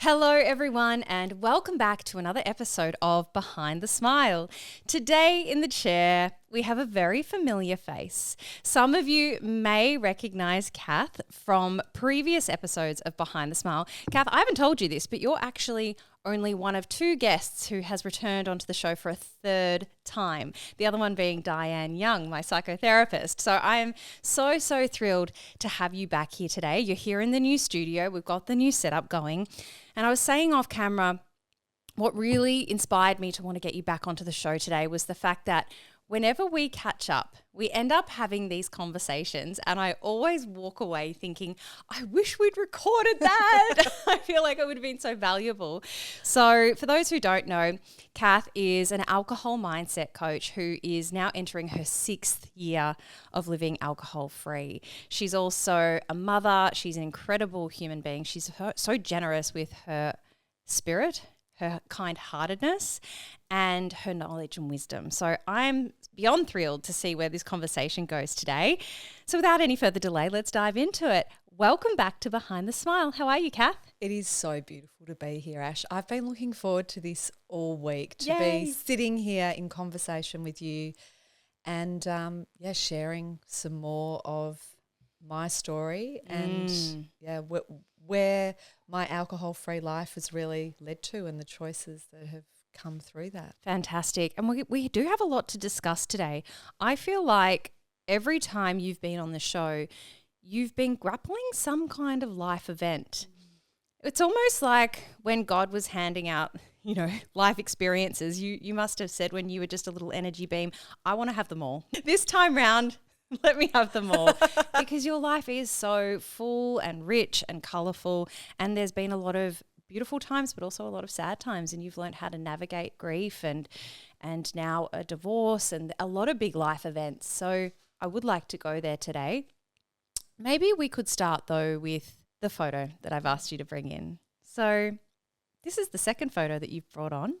Hello everyone and welcome back to another episode of Behind the Smile. Today in the chair we have a very familiar face. Some of you may recognize Kath from previous episodes of Behind the Smile. Kath, I haven't told you this, but you're actually only one of two guests who has returned onto the show for a third time. The other one being Diane Young, my psychotherapist. So I am so thrilled to have you back here today. You're here in the new studio. We've got the new setup going. And I was saying off camera, what really inspired me to want to get you back onto the show today was the fact that whenever we catch up, we end up having these conversations and I always walk away thinking, I wish we'd recorded that. I feel like it would have been so valuable. So for those who don't know, Kath is an alcohol mindset coach who is now entering her 6th year of living alcohol free. She's also a mother. She's an incredible human being. She's so generous with her spirit, her kind-heartedness, and her knowledge and wisdom. So I'm beyond thrilled to see where this conversation goes today. So without any further delay, let's dive into it. Welcome back to Behind the Smile. How are you, Kath? It is so beautiful to be here, Ash. I've been looking forward to this all week, to Yay. be sitting here in conversation with you and, sharing some more of my story and, where my alcohol-free life has really led to and the choices that have come through that. Fantastic. And we do have a lot to discuss today. I feel like every time you've been on the show, you've been grappling some kind of life event. It's almost like when God was handing out, life experiences, you must have said when you were just a little energy beam, I want to have them all. This time round, let me have them all because your life is so full and rich and colourful, and there's been a lot of beautiful times but also a lot of sad times, and you've learned how to navigate grief and now a divorce and a lot of big life events. So I would like to go there today. Maybe we could start though with the photo that I've asked you to bring in. So this is the second photo that you've brought on.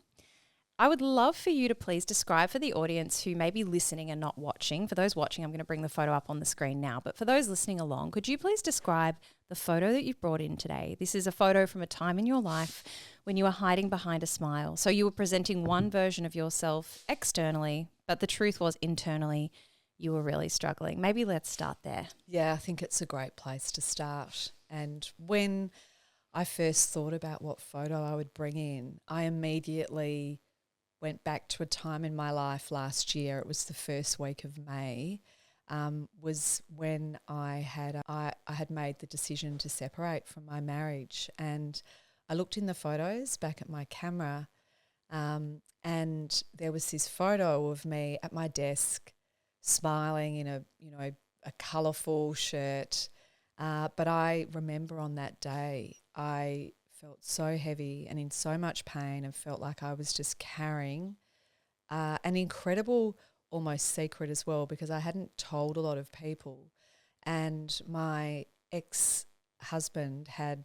I would love for you to please describe for the audience who may be listening and not watching. For those watching, I'm going to bring the photo up on the screen now. But for those listening along, could you please describe the photo that you've brought in today? This is a photo from a time in your life when you were hiding behind a smile. So you were presenting one version of yourself externally, but the truth was internally you were really struggling. Maybe let's start there. Yeah, I think it's a great place to start. And when I first thought about what photo I would bring in, I immediately went back to a time in my life last year. It was the first week of May, was when I had made the decision to separate from my marriage. And I looked in the photos back at my camera, and there was this photo of me at my desk smiling in a colourful shirt. But I remember on that day I felt so heavy and in so much pain and felt like I was just carrying an incredible almost secret as well, because I hadn't told a lot of people. And my ex-husband had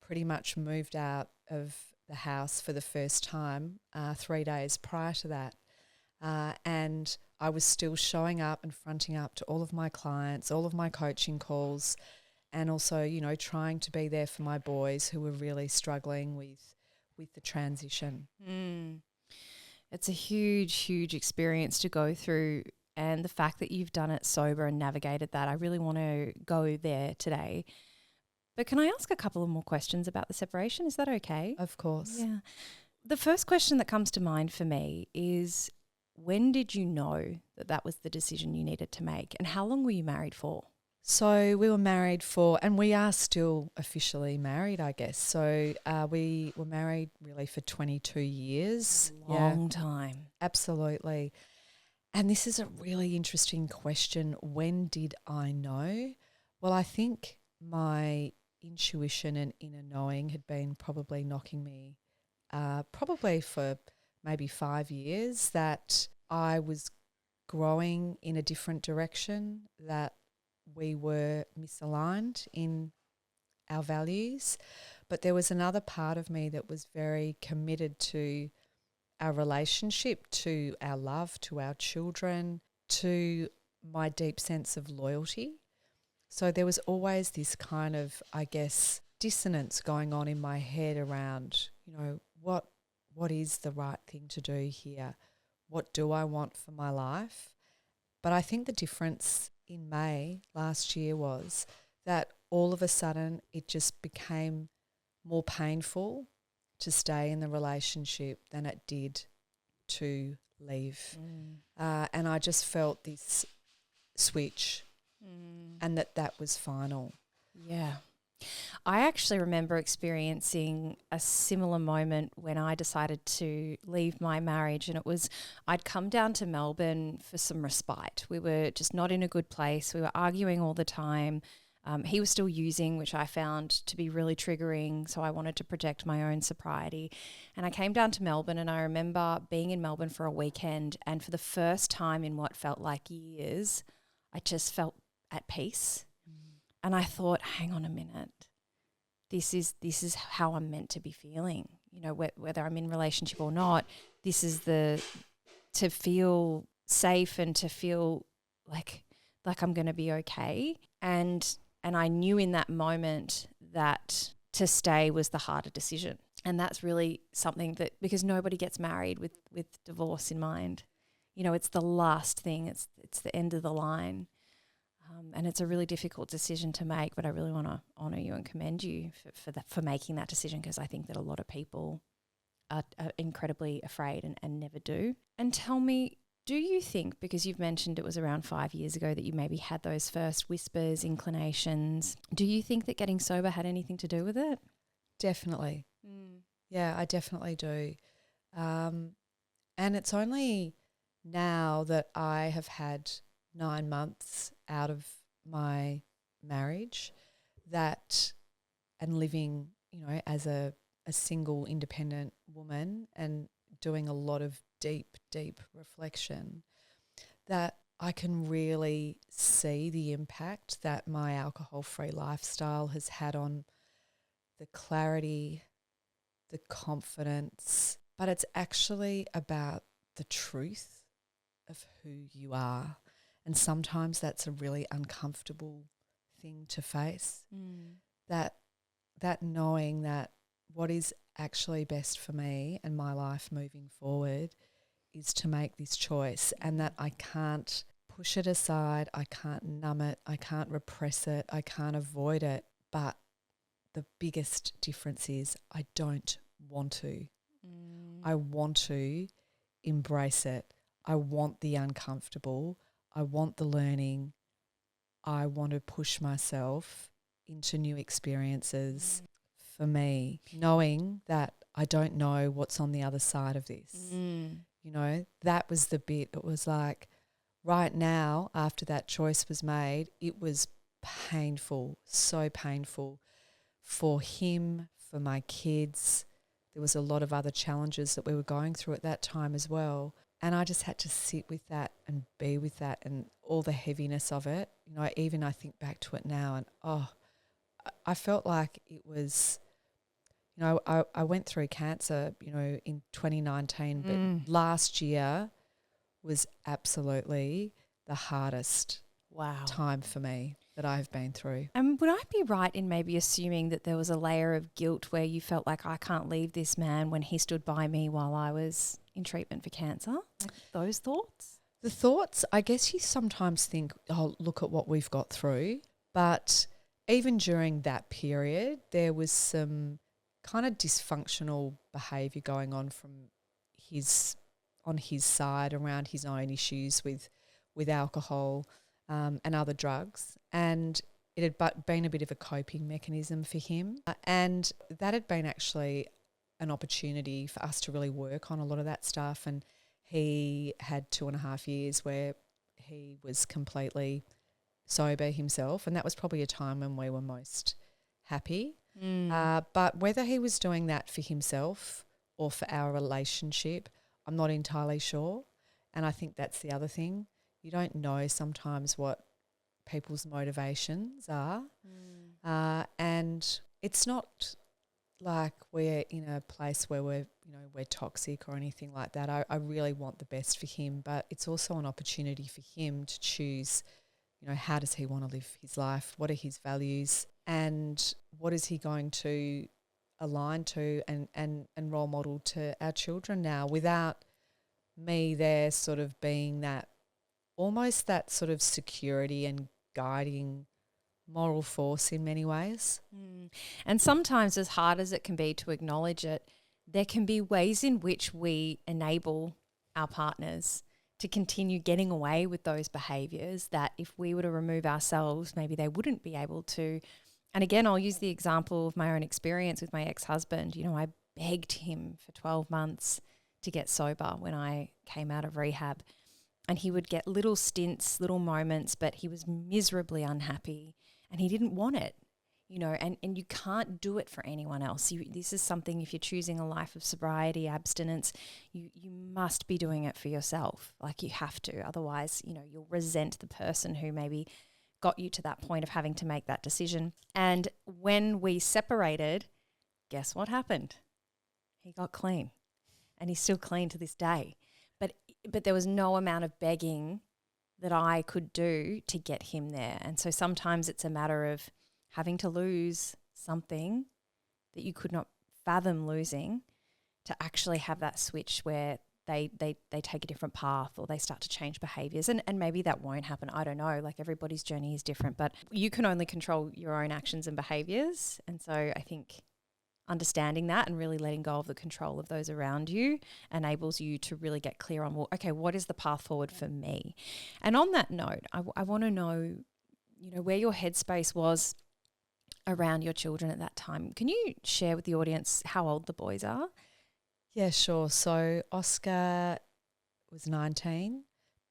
pretty much moved out of the house for the first time 3 days prior to that. And I was still showing up and fronting up to all of my clients, all of my coaching calls, and also, trying to be there for my boys who were really struggling with the transition. It's a huge experience to go through, and the fact that you've done it sober and navigated that, I really want to go there today. But can I ask a couple of more questions about the separation? Is that okay? Of course. Yeah. The first question that comes to mind for me is, when did you know that was the decision you needed to make, and how long were you married for? So we were married and we are still officially married, I guess. So we were married really for 22 years. Long time. Absolutely. And this is a really interesting question. When did I know? Well, I think my intuition and inner knowing had been probably knocking me probably for maybe 5 years, that I was growing in a different direction, that we were misaligned in our values. But there was another part of me that was very committed to our relationship, to our love, to our children, to my deep sense of loyalty. So there was always this kind of, I guess, dissonance going on in my head around, what is the right thing to do here? What do I want for my life? But I think the difference in May last year was that all of a sudden it just became more painful to stay in the relationship than it did to leave. And I just felt this switch and that was final. Yeah. I actually remember experiencing a similar moment when I decided to leave my marriage, and it was I'd come down to Melbourne for some respite. We were just not in a good place. We were arguing all the time. He was still using, which I found to be really triggering, so I wanted to protect my own sobriety. And I came down to Melbourne, and I remember being in Melbourne for a weekend, and for the first time in what felt like years, I just felt at peace. And I thought, hang on a minute, this is how I'm meant to be feeling. Whether I'm in relationship or not, this is to feel safe and to feel like I'm going to be okay. And I knew in that moment that to stay was the harder decision. And that's really something that, because nobody gets married with divorce in mind. It's the last thing. It's the end of the line. And it's a really difficult decision to make, but I really want to honour you and commend you for making that decision, because I think that a lot of people are incredibly afraid and never do. And tell me, do you think, because you've mentioned it was around 5 years ago that you maybe had those first whispers, inclinations, do you think that getting sober had anything to do with it? Definitely. Yeah, I definitely do. And it's only now that I have had 9 months out of my marriage and living, as a single independent woman and doing a lot of deep, deep reflection, that I can really see the impact that my alcohol-free lifestyle has had on the clarity, the confidence, but it's actually about the truth of who you are. And sometimes that's a really uncomfortable thing to face, that knowing that what is actually best for me and my life moving forward is to make this choice, and that I can't push it aside, I can't numb it, I can't repress it, I can't avoid it. But the biggest difference is I don't want to. I want to embrace it. I want the uncomfortable. I want the learning. I want to push myself into new experiences for me, knowing that I don't know what's on the other side of this. That was the bit. It was like right now, after that choice was made, it was painful, so painful for him, for my kids. There was a lot of other challenges that we were going through at that time as well. And I just had to sit with that and be with that and all the heaviness of it. Even I think back to it now and, I felt like it was, I went through cancer, in 2019, but last year was absolutely the hardest time for me that I've been through. And would I be right in maybe assuming that there was a layer of guilt where you felt like I can't leave this man when he stood by me while I was in treatment for cancer? Like those thoughts? The thoughts, I guess you sometimes think, oh, look at what we've got through. But even during that period, there was some kind of dysfunctional behaviour going on on his side around his own issues with alcohol and other drugs. And it had been a bit of a coping mechanism for him. And that had been actually an opportunity for us to really work on a lot of that stuff. And he had 2.5 years where he was completely sober himself. And that was probably a time when we were most happy. But whether he was doing that for himself or for our relationship, I'm not entirely sure. And I think that's the other thing. You don't know sometimes what people's motivations are. And it's not like we're in a place where we're toxic or anything like that. I really want the best for him, but it's also an opportunity for him to choose, how does he want to live his life? What are his values? and what is he going to align to and role model to our children now, without me there sort of being that, almost that sort of security and guiding moral force in many ways. And sometimes, as hard as it can be to acknowledge it, there can be ways in which we enable our partners to continue getting away with those behaviours that if we were to remove ourselves, maybe they wouldn't be able to. And again, I'll use the example of my own experience with my ex-husband. You know, I begged him for 12 months to get sober when I came out of rehab. And he would get little stints, little moments, but he was miserably unhappy and he didn't want it, you know, and you can't do it for anyone else. This is something, if you're choosing a life of sobriety, abstinence, you must be doing it for yourself. Like, you have to. Otherwise, you know, you'll resent the person who maybe got you to that point of having to make that decision. And when we separated, guess what happened? He got clean, and he's still clean to this day. But there was no amount of begging that I could do to get him there. And so sometimes it's a matter of having to lose something that you could not fathom losing to actually have that switch where they take a different path or they start to change behaviours. And maybe that won't happen. I don't know. Like, everybody's journey is different, but you can only control your own actions and behaviours. And so I think understanding that and really letting go of the control of those around you enables you to really get clear on, well, okay, what is the path forward for me? And on that note, I want to know, you know, where your headspace was around your children at that time. Can you share with the audience how old the boys are? Yeah, sure. So Oscar was 19,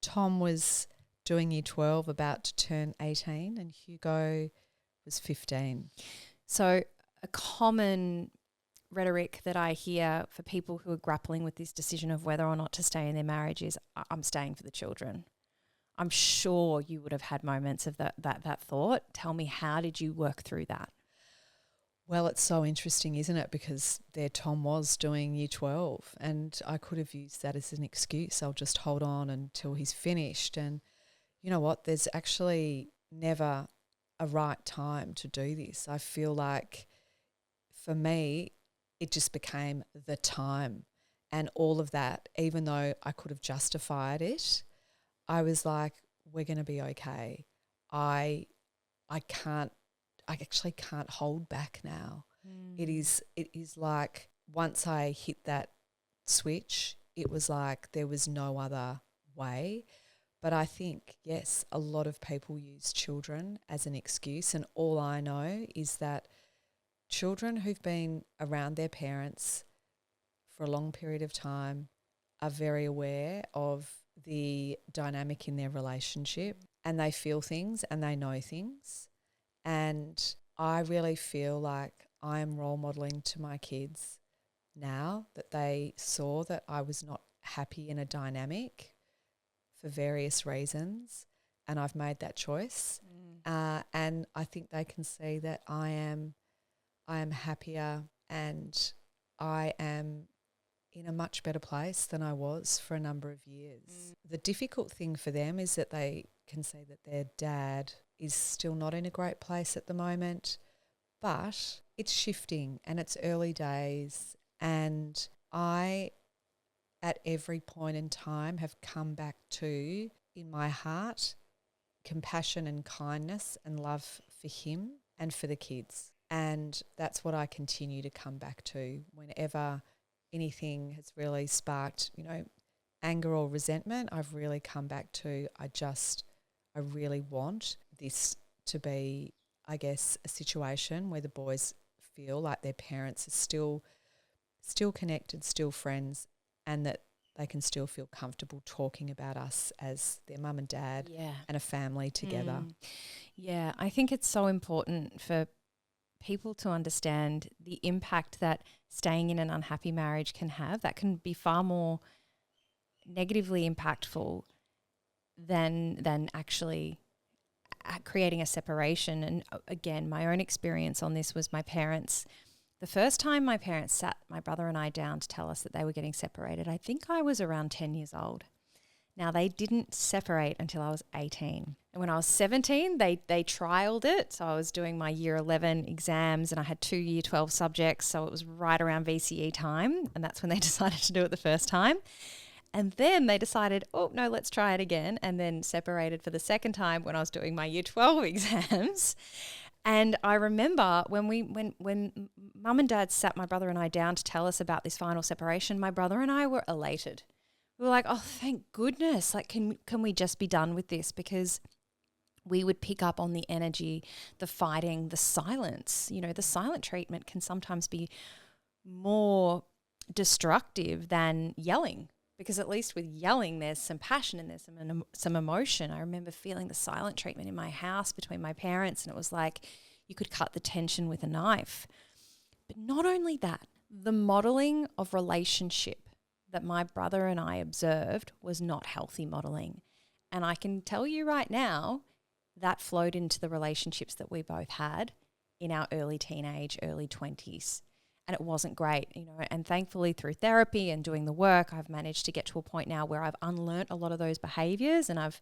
Tom was doing year 12, about to turn 18, and Hugo was 15. So a common rhetoric that I hear for people who are grappling with this decision of whether or not to stay in their marriage is, I'm staying for the children. I'm sure you would have had moments of that thought. Tell me, how did you work through that? Well, it's so interesting, isn't it? Because there Tom was doing year 12, and I could have used that as an excuse. I'll just hold on until he's finished. And you know what? There's actually never a right time to do this. I feel like for me, it just became the time, and all of that, even though I could have justified it, I was like, we're going to be okay. I actually can't hold back now. It is like, once I hit that switch, it was like there was no other way. But I think, yes, a lot of people use children as an excuse, and all I know is that children who've been around their parents for a long period of time are very aware of the dynamic in their relationship, and they feel things and they know things. And I really feel like I am role modelling to my kids now that they saw that I was not happy in a dynamic for various reasons, and I've made that choice. And I think they can see that I am happier, and I am in a much better place than I was for a number of years. The difficult thing for them is that they can see that their dad is still not in a great place at the moment, but it's shifting and it's early days, and I, at every point in time, have come back to, in my heart, compassion and kindness and love for him and for the kids. And that's what I continue to come back to whenever anything has really sparked, you know, anger or resentment. I've really come back to, I really want this to be, I guess, a situation where the boys feel like their parents are still connected, still friends, and that they can still feel comfortable talking about us as their mum and dad and a family together. Yeah, I think it's so important for people to understand the impact that staying in an unhappy marriage can have. That can be far more negatively impactful than actually creating a separation. And again, my own experience on this was my parents. The first time my parents sat my brother and I down to tell us that they were getting separated, I think I was around 10 years old. Now, they didn't separate until I was 18. And when I was 17, they trialed it. So I was doing my year 11 exams and I had 2 year 12 subjects. So it was right around VCE time. And that's when they decided to do it the first time. And then they decided, oh, no, let's try it again. And then separated for the second time when I was doing my year 12 exams. And I remember when mum and dad sat my brother and I down to tell us about this final separation, my brother and I were elated. We were like, oh, thank goodness. Like, can we just be done with this? Because we would pick up on the energy, the fighting, the silence. You know, the silent treatment can sometimes be more destructive than yelling, because at least with yelling, there's some passion and there's some emotion. I remember feeling the silent treatment in my house between my parents, and it was like you could cut the tension with a knife. But not only that, the modeling of relationship that my brother and I observed was not healthy modeling. And I can tell you right now, that flowed into the relationships that we both had in our early teenage, early 20s. And it wasn't great, you know, and thankfully through therapy and doing the work, I've managed to get to a point now where I've unlearnt a lot of those behaviors, and I've,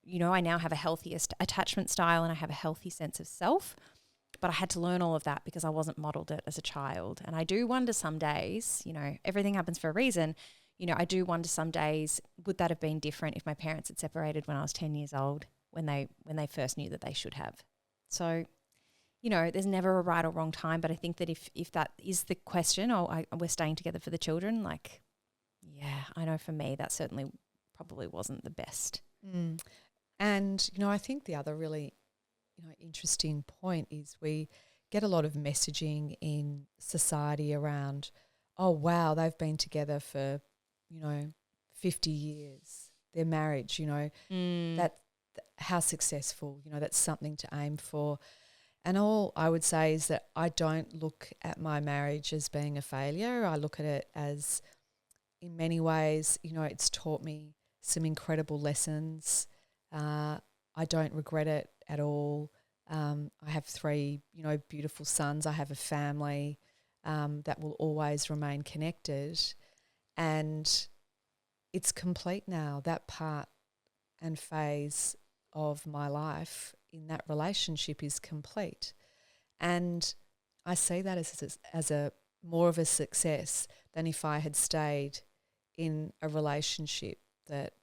you know, I now have a healthier attachment style and I have a healthy sense of self. But I had to learn all of that because I wasn't modeled it as a child. And I do wonder some days, you know, everything happens for a reason. You know, I do wonder some days, would that have been different if my parents had separated when I was 10 years old, when they first knew that they should have? So, you know, there's never a right or wrong time. But I think that if that is the question, we're staying together for the children, like, yeah, I know for me that certainly probably wasn't the best. Mm. And, you know, I think the other really, you know, interesting point is we get a lot of messaging in society around, oh, wow, they've been together for, you know, 50 years, their marriage, you know, that how successful, you know, that's something to aim for. And all I would say is that I don't look at my marriage as being a failure. I look at it as, in many ways, you know, it's taught me some incredible lessons. I don't regret it at all. I have 3, you know, beautiful sons. I have a family that will always remain connected. And it's complete now. That part and phase of my life in that relationship is complete. And I see that as a more of a success than if I had stayed in a relationship that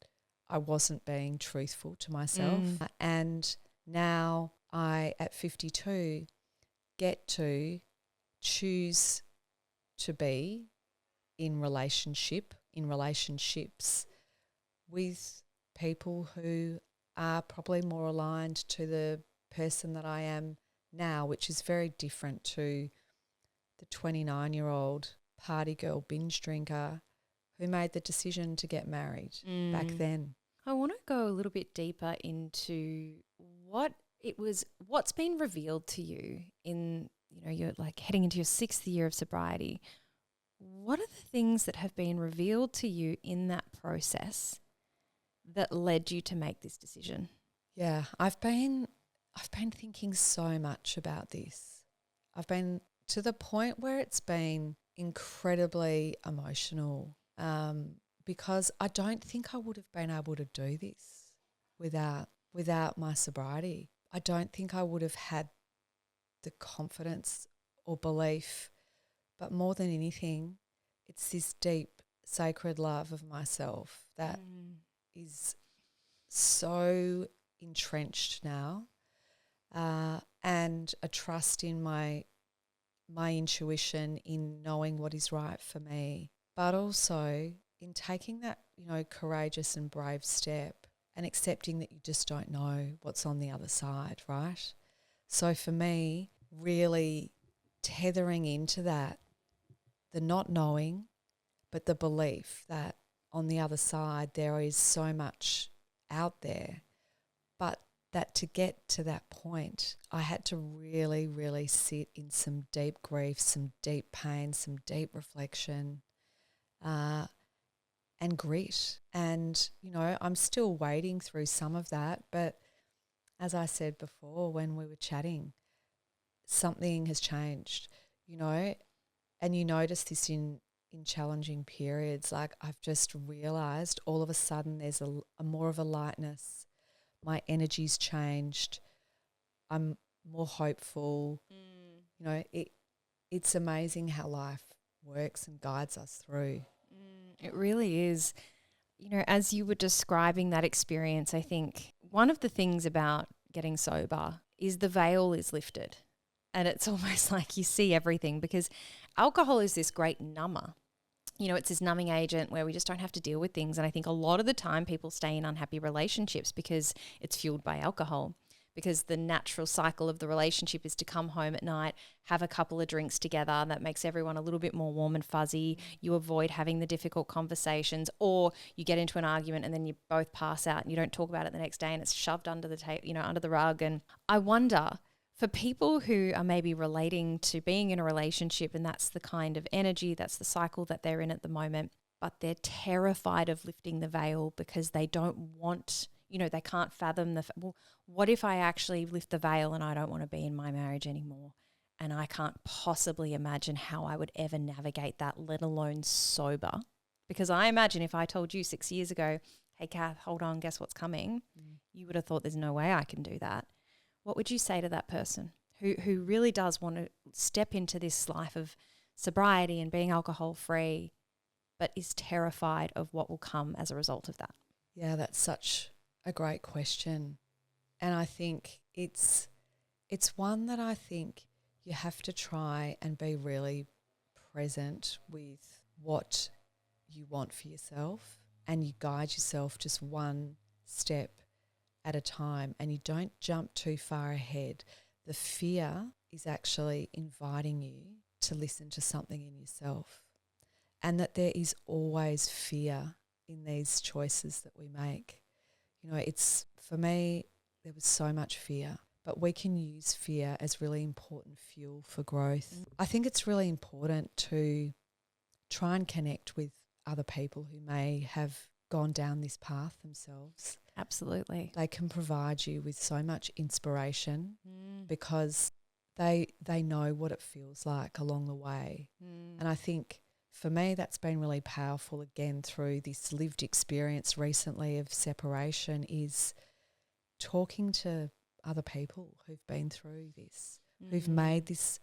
I wasn't being truthful to myself. And now I, at 52, get to choose to be in relationships with people who are probably more aligned to the person that I am now, which is very different to the 29-year-old party girl binge drinker who made the decision to get married back then. I want to go a little bit deeper into what's been revealed to you in, you know, you're like heading into your 6th year of sobriety. What are the things that have been revealed to you in that process that led you to make this decision? Yeah, I've been thinking so much about this. I've been to the point where it's been incredibly emotional, because I don't think I would have been able to do this without my sobriety. I don't think I would have had the confidence or belief, but more than anything, it's this deep, sacred love of myself that is so entrenched now, and a trust in my intuition, in knowing what is right for me, but also in taking that, you know, courageous and brave step and accepting that you just don't know what's on the other side, right? So for me, really tethering into that, the not knowing, but the belief that on the other side there is so much out there, but that to get to that point, I had to really, really sit in some deep grief, some deep pain, some deep reflection, and grit. And, you know, I'm still wading through some of that, but as I said before when we were chatting, something has changed, you know, and you notice this in in challenging periods, like I've just realised all of a sudden there's a more of a lightness. My energy's changed. I'm more hopeful. You know, it's amazing how life works and guides us through. It really is. You know, as you were describing that experience, I think one of the things about getting sober is the veil is lifted. And it's almost like you see everything, because alcohol is this great number. You know, it's this numbing agent where we just don't have to deal with things. And I think a lot of the time people stay in unhappy relationships because it's fueled by alcohol, because the natural cycle of the relationship is to come home at night, have a couple of drinks together. That makes everyone a little bit more warm and fuzzy. You avoid having the difficult conversations, or you get into an argument and then you both pass out and you don't talk about it the next day and it's shoved under the under the rug. And I wonder, for people who are maybe relating to being in a relationship and that's the kind of energy, that's the cycle that they're in at the moment, but they're terrified of lifting the veil because they don't want, they can't fathom well, what if I actually lift the veil and I don't want to be in my marriage anymore? And I can't possibly imagine how I would ever navigate that, let alone sober. Because I imagine if I told you 6 years ago, hey, Kath, hold on, guess what's coming? You would have thought there's no way I can do that. What would you say to that person who really does want to step into this life of sobriety and being alcohol free, but is terrified of what will come as a result of that? Yeah, that's such a great question. And I think it's one that I think you have to try and be really present with what you want for yourself, and you guide yourself just one step at a time, and you don't jump too far ahead. The fear is actually inviting you to listen to something in yourself, and that there is always fear in these choices that we make. It's, for me, there was so much fear, but we can use fear as really important fuel for growth. I think it's really important to try and connect with other people who may have gone down this path themselves. Absolutely. They can provide you with so much inspiration because they know what it feels like along the way. And I think for me that's been really powerful, again, through this lived experience recently of separation, is talking to other people who've been through this, who've made this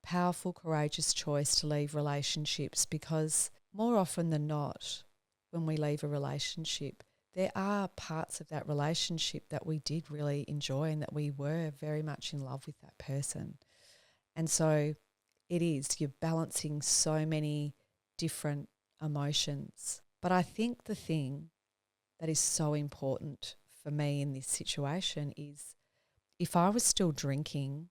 powerful, courageous choice to leave relationships, because more often than not, when we leave a relationship, there are parts of that relationship that we did really enjoy and that we were very much in love with that person. And so you're balancing so many different emotions. But I think the thing that is so important for me in this situation is, if I was still drinking,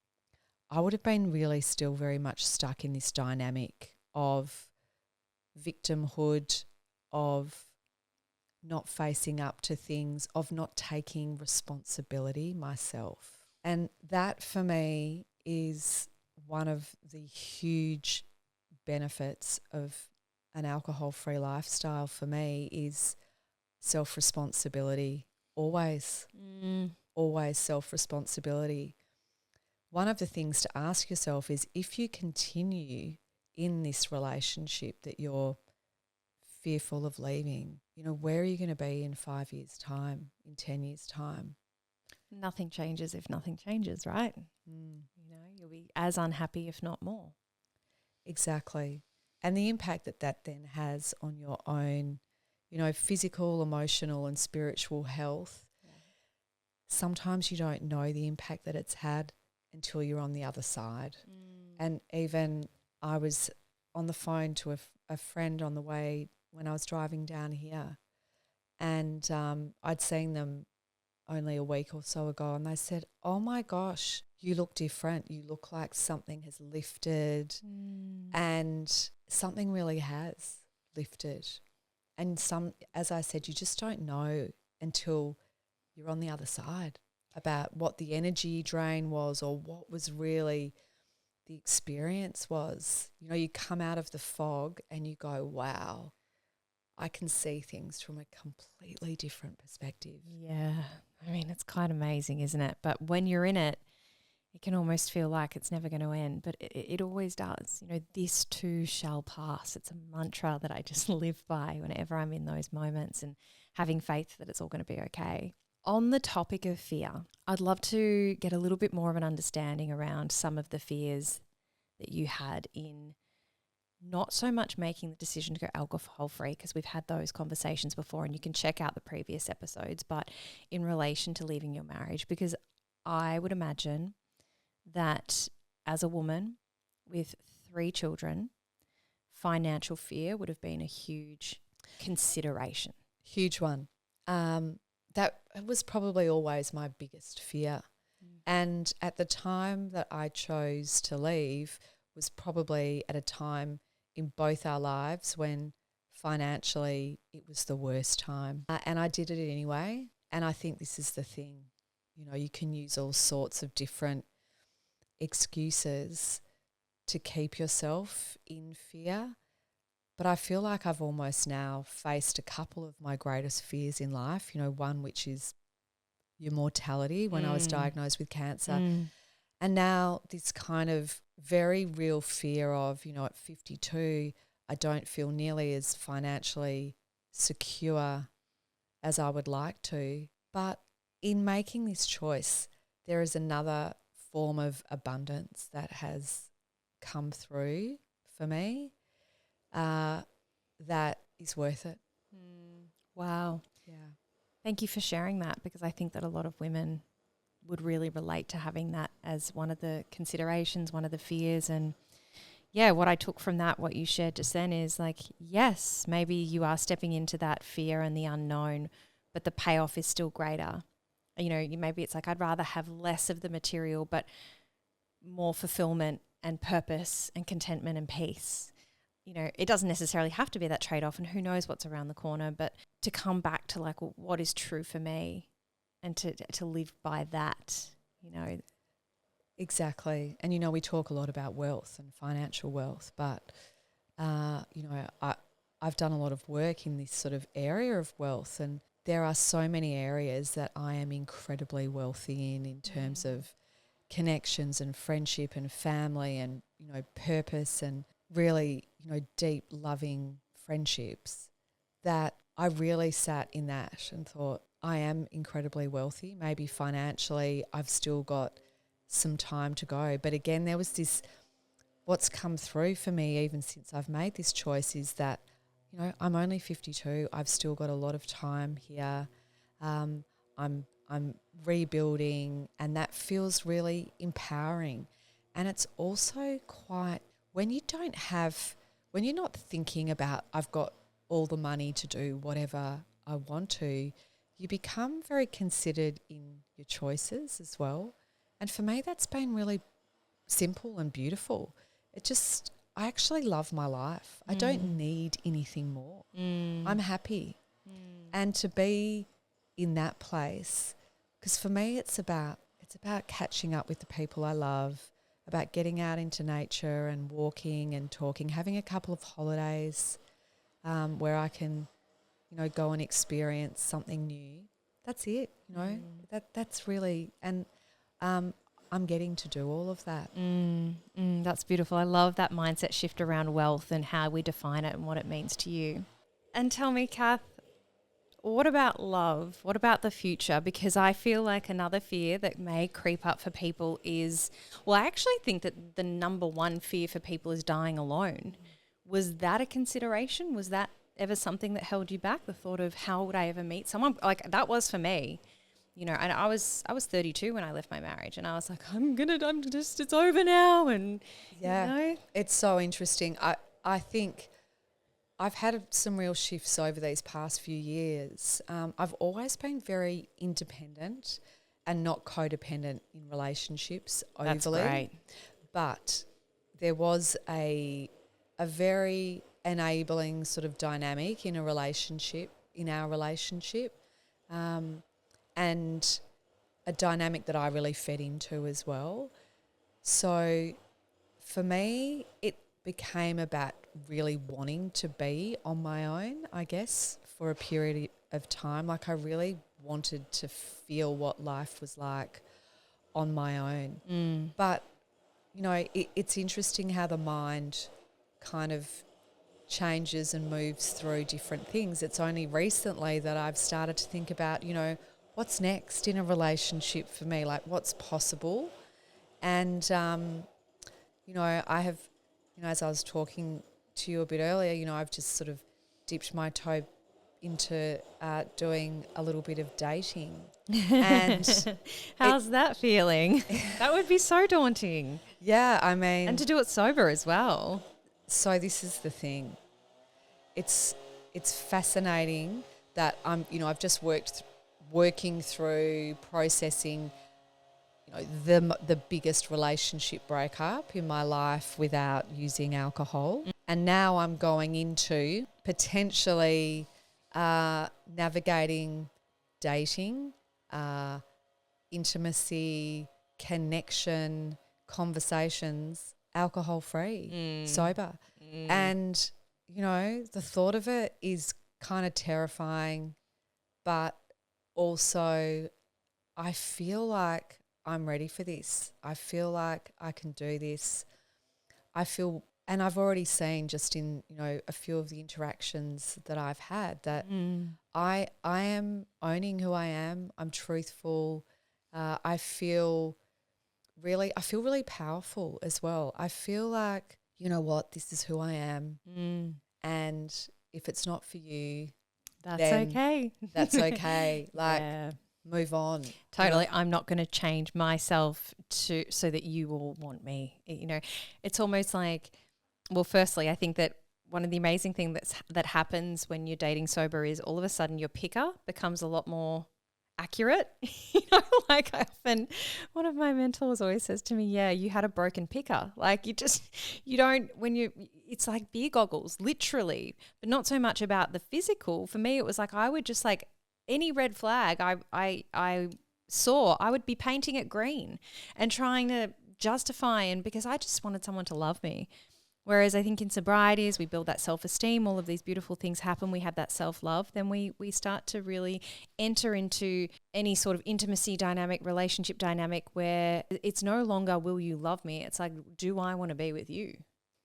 I would have been really still very much stuck in this dynamic of victimhood, of not facing up to things, of not taking responsibility myself. And that for me is one of the huge benefits of an alcohol-free lifestyle for me, is self-responsibility. Always self-responsibility. One of the things to ask yourself is, if you continue in this relationship that you're fearful of leaving, where are you going to be in 5 years' time, in 10 years' time? Nothing changes if nothing changes, right? You'll be as unhappy, if not more. Exactly. And the impact that then has on your own, physical, emotional and spiritual health. Yeah. Sometimes you don't know the impact that it's had until you're on the other side. And even I was on the phone to a friend on the way when I was driving down here, and I'd seen them only a week or so ago, and they said, oh my gosh, you look different. You look like something has lifted. And something really has lifted. And as I said, you just don't know until you're on the other side about what the energy drain was, or what was really the experience was. You come out of the fog and you go, wow, I can see things from a completely different perspective. Yeah. I mean, it's quite amazing, isn't it? But when you're in it, it can almost feel like it's never going to end, but it always does. You know, this too shall pass. It's a mantra that I just live by whenever I'm in those moments, and having faith that it's all going to be okay. On the topic of fear, I'd love to get a little bit more of an understanding around some of the fears that you had in not so much making the decision to go alcohol free, because we've had those conversations before and you can check out the previous episodes, but in relation to leaving your marriage, because I would imagine that as a woman with 3 children, financial fear would have been a huge consideration. Huge one. That was probably always my biggest fear. And at the time that I chose to leave was probably at a time in both our lives when financially it was the worst time. And I did it anyway. And I think this is the thing. You know, you can use all sorts of different excuses to keep yourself in fear. But I feel like I've almost now faced a couple of my greatest fears in life, you know, one which is your mortality when I was diagnosed with cancer. And now this kind of very real fear of, you know, at 52, I don't feel nearly as financially secure as I would like to. But in making this choice, there is another form of abundance that has come through for me that is worth it. Wow. Yeah. Thank you for sharing that, because I think that a lot of women would really relate to having that as one of the considerations, one of the fears. And yeah, what I took from that, what you shared just then, is like, yes, maybe you are stepping into that fear and the unknown, but the payoff is still greater. You know, maybe it's like, I'd rather have less of the material, but more fulfillment and purpose and contentment and peace. You know, it doesn't necessarily have to be that trade-off, and who knows what's around the corner, but to come back to like, well, what is true for me, and to live by that, you know. Exactly. And, you know, we talk a lot about wealth and financial wealth, but, you know, I've done a lot of work in this sort of area of wealth, and there are so many areas that I am incredibly wealthy in terms of connections and friendship and family and, you know, purpose and really, you know, deep, loving friendships, that I really sat in that and thought, I am incredibly wealthy. Maybe financially I've still got some time to go. But again, there was this, what's come through for me even since I've made this choice is that, you know, I'm only 52. I've still got a lot of time here. I'm rebuilding, and that feels really empowering. And it's also quite, when you're not thinking about, I've got all the money to do whatever I want to, you become very considered in your choices as well. And for me, that's been really simple and beautiful. I actually love my life. I don't need anything more. I'm happy. And to be in that place, because for me it's about catching up with the people I love, about getting out into nature and walking and talking, having a couple of holidays where I can, you know, go and experience something new. That's it, you know. That's really, and I'm getting to do all of that. That's beautiful. I love that mindset shift around wealth and how we define it and what it means to you. And tell me, Kath, what about love? What about the future? Because I feel like another fear that may creep up for people is, well, I actually think that the number one fear for people is dying alone. Was that a consideration? Was that ever something that held you back? The thought of, how would I ever meet someone? Like, that was for me, you know. And I was 32 when I left my marriage, and I was like, it's over now. And yeah, you know? It's so interesting. I think I've had some real shifts over these past few years. I've always been very independent and not codependent in relationships overly. That's great. But there was a very enabling sort of dynamic in our relationship, and a dynamic that I really fed into as well. So for me, it became about really wanting to be on my own, I guess, for a period of time. Like, I really wanted to feel what life was like on my own. But, it's interesting how the mind kind of changes and moves through different things. It's only recently that I've started to think about, what's next in a relationship for me, like what's possible. And, I have, as I was talking to you a bit earlier, I've just sort of dipped my toe into doing a little bit of dating. And how's that feeling? That would be so daunting. Yeah, I mean, and to do it sober as well. So this is the thing. It's fascinating that I've just working through processing, the biggest relationship breakup in my life without using alcohol, and now I'm going into potentially navigating dating, intimacy, connection, conversations, alcohol free, sober. And, the thought of it is kind of terrifying, but also I feel like I'm ready for this. I feel like I can do this. And I've already seen just in, a few of the interactions that I've had that I am owning who I am. I'm truthful. I feel really powerful as well. I feel like, this is who I am. And if it's not for you, that's okay. That's okay. Move on. Totally. I'm not going to change myself so that you will want me. It's almost like, well, firstly, I think that one of the amazing things that happens when you're dating sober is all of a sudden your picker becomes a lot more accurate. One of my mentors always says to me, yeah, you had a broken picker. Like it's like beer goggles, literally, but not so much about the physical. For me, it was like I would just like any red flag I saw, I would be painting it green and trying to justify, and because I just wanted someone to love me. Whereas I think in sobriety, as we build that self-esteem, all of these beautiful things happen, we have that self-love, then we start to really enter into any sort of intimacy dynamic, relationship dynamic where it's no longer will you love me? It's like, do I want to be with you?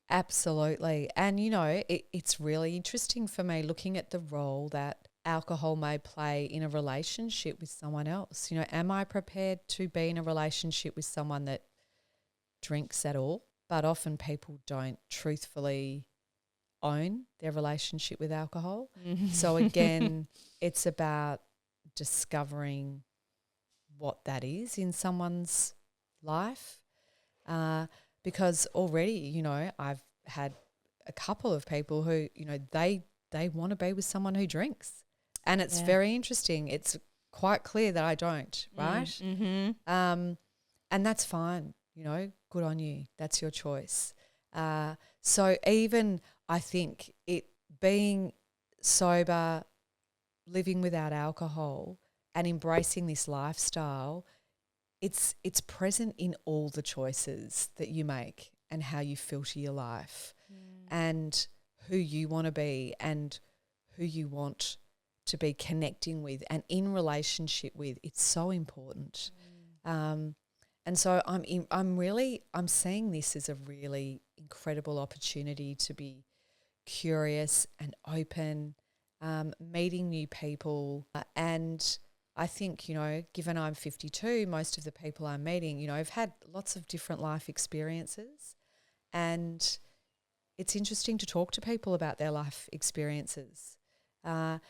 Absolutely. And, it's really interesting for me looking at the role that alcohol may play in a relationship with someone else. Am I prepared to be in a relationship with someone that drinks at all? But often people don't truthfully own their relationship with alcohol. So again, it's about discovering what that is in someone's life. Because already, I've had a couple of people who, they want to be with someone who drinks. And it's very interesting. It's quite clear that I don't, right? And that's fine. Good on you. That's your choice. So even I think it being sober, living without alcohol and embracing this lifestyle, it's present in all the choices that you make and how you filter your life and who you want to be and who you want to be connecting with and in relationship with. It's so important. And so I'm seeing this as a really incredible opportunity to be curious and open, meeting new people. And I think, given I'm 52, most of the people I'm meeting, I've had lots of different life experiences, and it's interesting to talk to people about their life experiences. I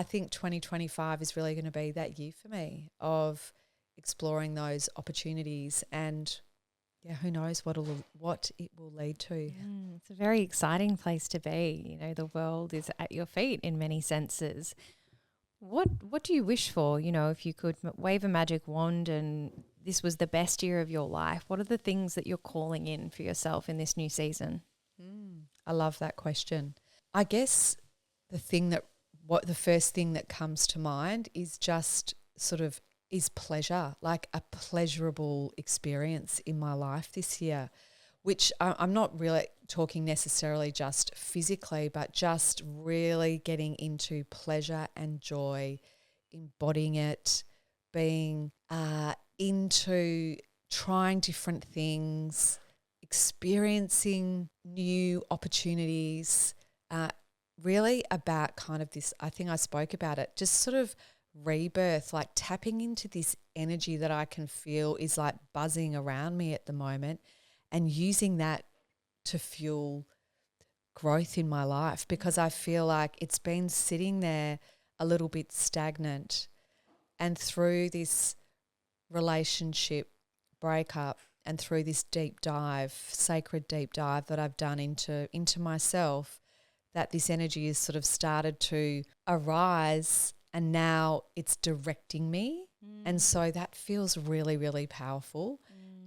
think 2025 is really going to be that year for me of exploring those opportunities, and who knows what it will lead to. It's a very exciting place to be. The world is at your feet in many senses. What do you wish for? If you could wave a magic wand and this was the best year of your life, what are the things that you're calling in for yourself in this new season? I love that question. I guess the first thing that comes to mind is just is pleasure, like a pleasurable experience in my life this year, which I'm not really talking necessarily just physically, but just really getting into pleasure and joy, embodying it, being into trying different things, experiencing new opportunities, really about kind of this, I think I spoke about it, just sort of rebirth, like tapping into this energy that I can feel is like buzzing around me at the moment, and using that to fuel growth in my life, because I feel like it's been sitting there a little bit stagnant. And through this relationship breakup and through this deep dive, sacred deep dive that I've done into myself, that this energy has sort of started to arise, and now it's directing me. And so that feels really, really powerful.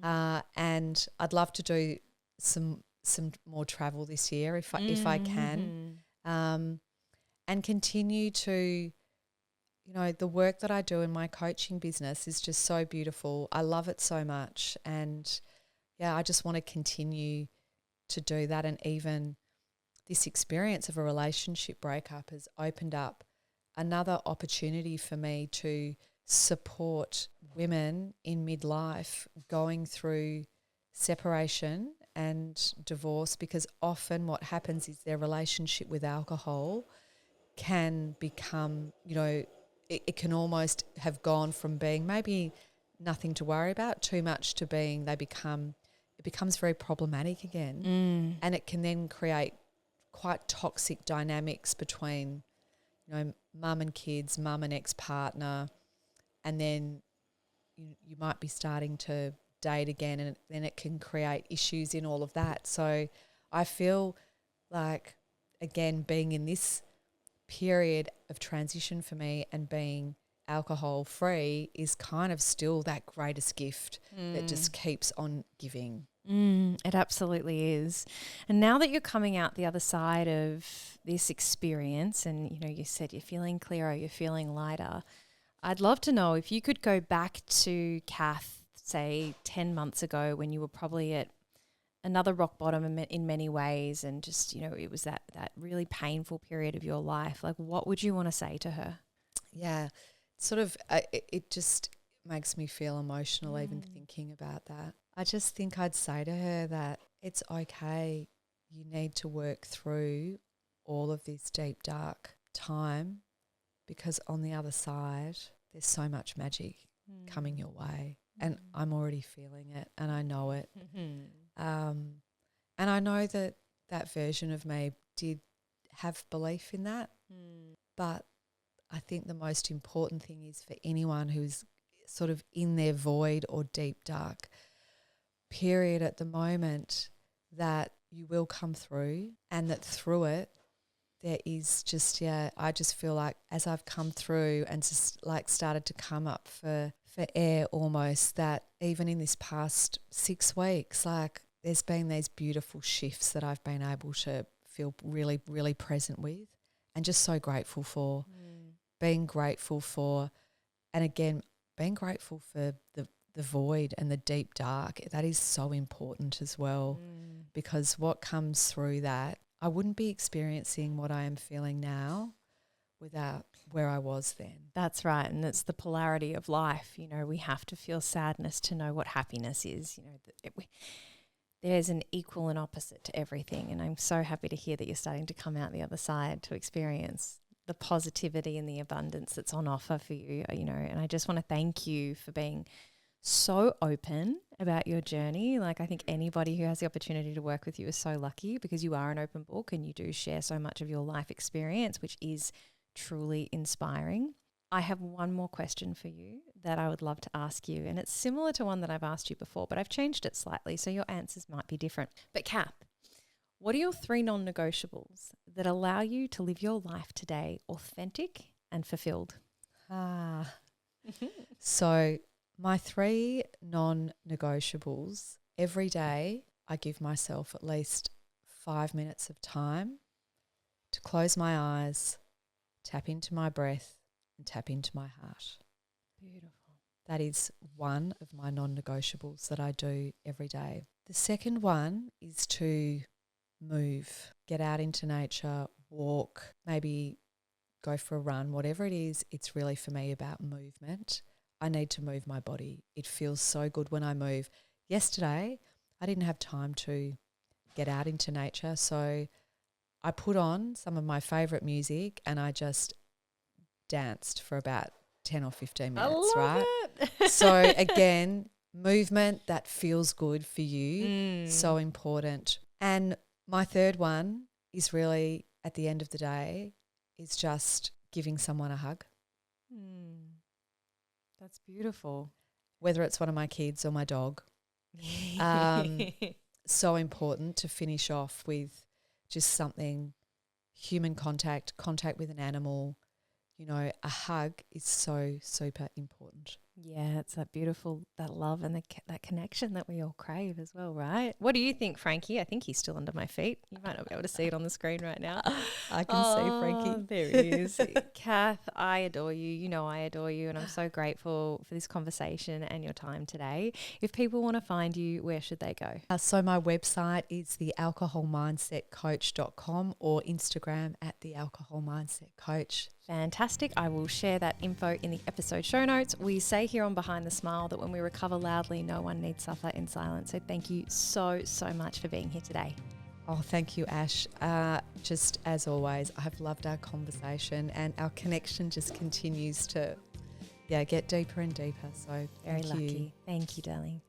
And I'd love to do some more travel this year if I can, and continue to, you know, the work that I do in my coaching business is just so beautiful. I love it so much. And yeah, I just want to continue to do that. And even this experience of a relationship breakup has opened up another opportunity for me to support women in midlife going through separation and divorce, because often what happens is their relationship with alcohol can become, you know, it can almost have gone from being maybe nothing to worry about too much to being it becomes very problematic again. And it can then create quite toxic dynamics between, you know, mum and kids, mum and ex-partner, and then you might be starting to date again, and then it can create issues in all of that. So I feel like, again, being in this period of transition for me and being alcohol free is kind of still that greatest gift that just keeps on giving. It absolutely is. And now that you're coming out the other side of this experience, and you know, you said you're feeling clearer, you're feeling lighter, I'd love to know if you could go back to Kath, say 10 months ago, when you were probably at another rock bottom in many ways, and just, you know, it was that really painful period of your life. Like, what would you want to say to her? Yeah, sort of it just makes me feel emotional even thinking about that. I just think I'd say to her that it's okay. You need to work through all of this deep, dark time, because on the other side, there's so much magic coming your way. And I'm already feeling it, and I know it. And I know that version of me did have belief in that. But I think the most important thing is for anyone who's sort of in their void or deep, dark period at the moment, that you will come through, and that through it, there is just, I just feel like as I've come through and just like started to come up for air almost, that even in this past 6 weeks, like there's been these beautiful shifts that I've been able to feel really, really present with, and just so grateful for. Being grateful for, and again, being grateful for the void and the deep dark. That is so important as well, because what comes through that, I wouldn't be experiencing what I am feeling now without where I was then. That's right. And it's the polarity of life. You know, we have to feel sadness to know what happiness is. You know, there's an equal and opposite to everything. And I'm so happy to hear that you're starting to come out the other side to experience the positivity and the abundance that's on offer for you, you know. And I just want to thank you for being so open about your journey. Like, I think anybody who has the opportunity to work with you is so lucky, because you are an open book and you do share so much of your life experience, which is truly inspiring. I have one more question for you that I would love to ask you, and it's similar to one that I've asked you before, but I've changed it slightly, so your answers might be different. But Kath, what are your 3 non-negotiables that allow you to live your life today authentic and fulfilled? So my 3 non-negotiables: every day I give myself at least 5 minutes of time to close my eyes, tap into my breath, and tap into my heart. Beautiful. That is one of my non-negotiables that I do every day. The second one is to move, get out into nature, walk, maybe go for a run, whatever it is. It's really for me about movement. I need to move my body. It feels so good when I move. Yesterday, I didn't have time to get out into nature, so I put on some of my favourite music and I just danced for about 10 or 15 minutes, I love right? it. So again, movement that feels good for you, so Mm. important. And my third one is really, at the end of the day, is just giving someone a hug, That's beautiful. whether it's one of my kids or my dog. So important to finish off with just something, human contact with an animal. You know, a hug is so super important. Yeah, it's that beautiful, that love and that connection that we all crave as well, right? What do you think, Frankie? I think he's still under my feet. You might not be able to see it on the screen right now. I can see Frankie. There he is. Kath, I adore you. You know I adore you, and I'm so grateful for this conversation and your time today. If people want to find you, where should they go? So my website is thealcoholmindsetcoach.com or Instagram at thealcoholmindsetcoach. Fantastic. I will share that info in the episode show notes. We say here on Behind the Smile that when we recover loudly, no one needs suffer in silence. So thank you so much for being here today. Oh, thank you, Ash. Just as always, I've loved our conversation and our connection just continues to get deeper and deeper. So Very thank lucky. you. Thank you, darling.